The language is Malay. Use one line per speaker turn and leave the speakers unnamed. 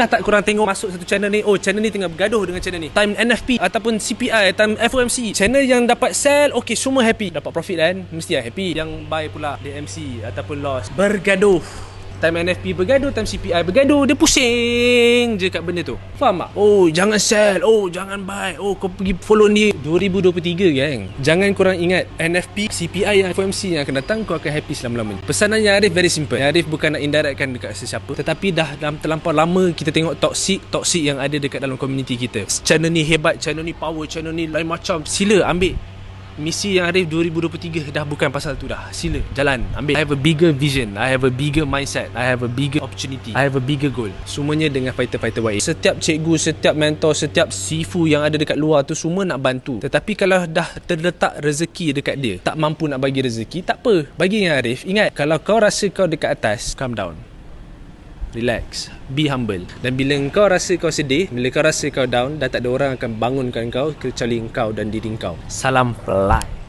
Dah tak korang tengok masuk satu channel ni, oh channel ni tengah bergaduh dengan channel ni, time NFP ataupun CPI, time FOMC, channel yang dapat sell, okay semua happy, dapat profit kan, mesti lah happy. Yang buy pula DMC ataupun loss, bergaduh. Time NFP bergaduh, time CPI bergaduh. Dia pusing je kat benda tu. Faham tak? Oh jangan sell, oh jangan buy, oh kau pergi follow ni. 2023 gang, jangan korang ingat NFP, CPI yang FOMC yang akan datang kau akan happy selama-lamanya. Pesanan yang Arif very simple. Yang Arif bukan nak indirectkan dekat sesiapa, tetapi dah dalam terlampau lama kita tengok toxic yang ada dekat dalam community kita. Channel ni hebat, channel ni power, channel ni lain macam. Sila ambil misi yang Arif 2023 dah bukan pasal tu dah. Sila jalan, ambil. I have a bigger vision, I have a bigger mindset, I have a bigger opportunity, I have a bigger goal. Semuanya dengan fighter-fighter baik. Setiap cikgu, setiap mentor, setiap sifu yang ada dekat luar tu semua nak bantu. Tetapi kalau dah terletak rezeki dekat dia, tak mampu nak bagi rezeki, tak apa. Bagi yang Arif, ingat, kalau kau rasa kau dekat atas, calm down, relax, be humble. Dan bila kau rasa kau sedih, bila kau rasa kau down, dah tak ada orang akan bangunkan kau kecuali kau dan diri kau. Salam fly.